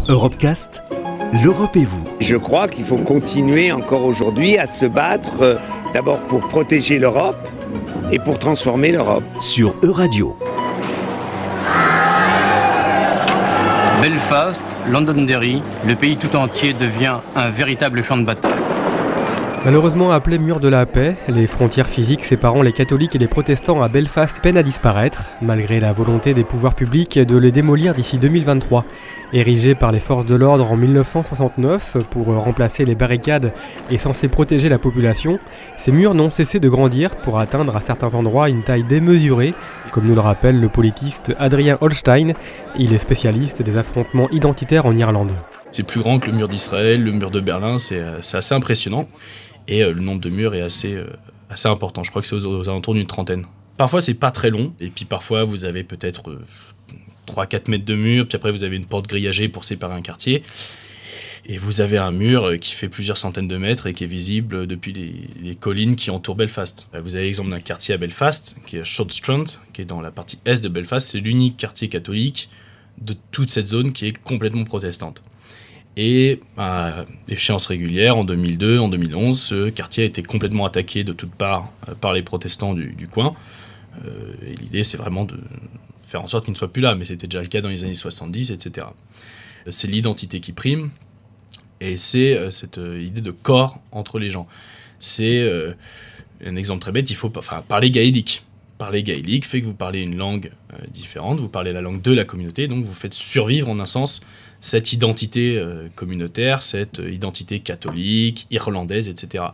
Europecast, l'Europe et vous. Je crois qu'il faut continuer encore aujourd'hui à se battre d'abord pour protéger l'Europe et pour transformer l'Europe. Sur Euradio. Belfast, Londonderry, le pays tout entier devient un véritable champ de bataille. Malheureusement appelé mur de la paix, les frontières physiques séparant les catholiques et les protestants à Belfast peinent à disparaître, malgré la volonté des pouvoirs publics de les démolir d'ici 2023. Érigés par les forces de l'ordre en 1969 pour remplacer les barricades et censés protéger la population, ces murs n'ont cessé de grandir pour atteindre à certains endroits une taille démesurée, comme nous le rappelle le politiste Adrian Holstein. Il est spécialiste des affrontements identitaires en Irlande. C'est plus grand que le mur d'Israël, le mur de Berlin, c'est assez impressionnant. Et le nombre de murs est assez important. Je crois que c'est aux alentours d'une 30aine. Parfois, c'est pas très long. Et puis parfois, vous avez peut-être 3-4 mètres de mur. Puis après, vous avez une porte grillagée pour séparer un quartier. Et vous avez un mur qui fait plusieurs centaines de mètres et qui est visible depuis les collines qui entourent Belfast. Vous avez l'exemple d'un quartier à Belfast, qui est Shortstrand, qui est dans la partie est de Belfast. C'est l'unique quartier catholique de toute cette zone qui est complètement protestante. Et à échéance régulière, en 2002, en 2011, ce quartier a été complètement attaqué de toutes parts par les protestants du coin. Et l'idée, c'est vraiment de faire en sorte qu'il ne soit plus là, mais c'était déjà le cas dans les années 70, etc. C'est l'identité qui prime, et c'est cette idée de corps entre les gens. C'est un exemple très bête, il faut parler gaélique. Parler gaélique fait que vous parlez une langue différente, vous parlez la langue de la communauté, donc vous faites survivre en un sens cette identité communautaire, cette identité catholique, irlandaise, etc.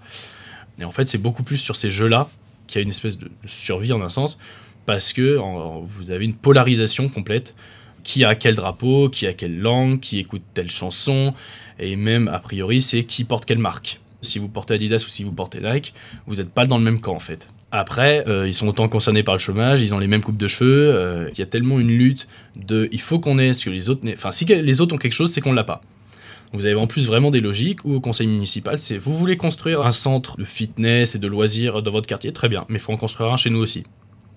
Et en fait, c'est beaucoup plus sur ces jeux-là qu'il y a une espèce de survie en un sens, parce que vous avez une polarisation complète. Qui a quel drapeau, qui a quelle langue, qui écoute telle chanson, et même, a priori, c'est qui porte quelle marque. Si vous portez Adidas ou si vous portez Nike, vous n'êtes pas dans le même camp, en fait. Après, ils sont autant concernés par le chômage, ils ont les mêmes coupes de cheveux, il y a tellement une lutte de il faut qu'on ait ce que les autres n'aient. Enfin, si les autres ont quelque chose, c'est qu'on ne l'a pas. Vous avez en plus vraiment des logiques où au conseil municipal, c'est vous voulez construire un centre de fitness et de loisirs dans votre quartier, très bien, mais il faut en construire un chez nous aussi.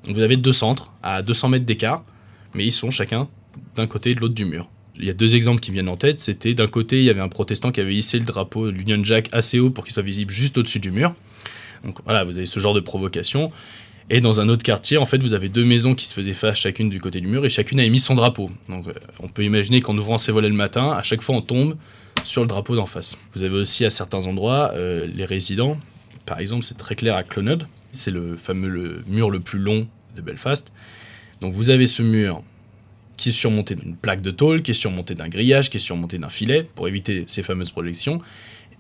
Donc vous avez 2 centres à 200 mètres d'écart, mais ils sont chacun d'un côté et de l'autre du mur. Il y a 2 exemples qui viennent en tête, c'était d'un côté, il y avait un protestant qui avait hissé le drapeau de l'Union Jack assez haut pour qu'il soit visible juste au-dessus du mur. Donc voilà, vous avez ce genre de provocation. Et dans un autre quartier, en fait, vous avez 2 maisons qui se faisaient face chacune du côté du mur et chacune avait mis son drapeau. Donc on peut imaginer qu'en ouvrant ses volets le matin, à chaque fois on tombe sur le drapeau d'en face. Vous avez aussi à certains endroits les résidents. Par exemple, c'est très clair à Clonard. C'est le mur le plus long de Belfast. Donc vous avez ce mur qui est surmonté d'une plaque de tôle, qui est surmonté d'un grillage, qui est surmonté d'un filet pour éviter ces fameuses projections.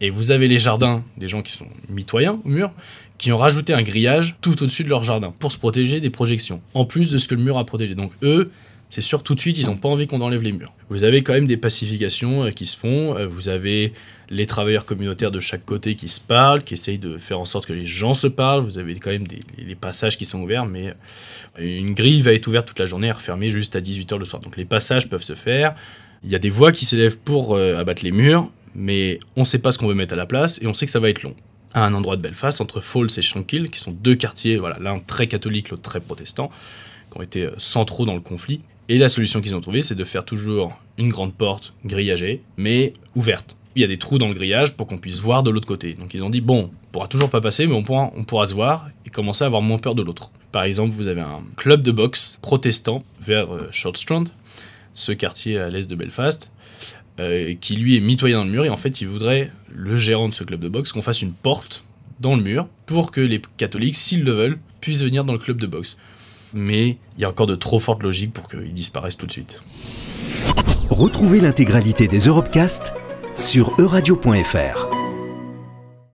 Et vous avez les jardins, des gens qui sont mitoyens au mur, qui ont rajouté un grillage tout au-dessus de leur jardin pour se protéger des projections, en plus de ce que le mur a protégé. Donc eux, c'est sûr tout de suite, ils n'ont pas envie qu'on enlève les murs. Vous avez quand même des pacifications qui se font, vous avez les travailleurs communautaires de chaque côté qui se parlent, qui essayent de faire en sorte que les gens se parlent, vous avez quand même les passages qui sont ouverts, mais une grille va être ouverte toute la journée et refermée juste à 18h le soir. Donc les passages peuvent se faire, il y a des voix qui s'élèvent pour abattre les murs, mais on ne sait pas ce qu'on veut mettre à la place et on sait que ça va être long. À un endroit de Belfast, entre Falls et Shankill, qui sont 2 quartiers, voilà, l'un très catholique, l'autre très protestant, qui ont été centraux dans le conflit. Et la solution qu'ils ont trouvée, c'est de faire toujours une grande porte grillagée, mais ouverte. Il y a des trous dans le grillage pour qu'on puisse voir de l'autre côté. Donc ils ont dit, bon, on pourra toujours pas passer, mais on pourra se voir et commencer à avoir moins peur de l'autre. Par exemple, vous avez un club de boxe protestant vers Shortstrand, ce quartier à l'est de Belfast, qui lui est mitoyen dans le mur, et en fait il voudrait, le gérant de ce club de boxe, qu'on fasse une porte dans le mur pour que les catholiques, s'ils le veulent, puissent venir dans le club de boxe. Mais il y a encore de trop fortes logiques pour qu'ils disparaissent tout de suite. Retrouvez l'intégralité des Europecast sur euradio.fr.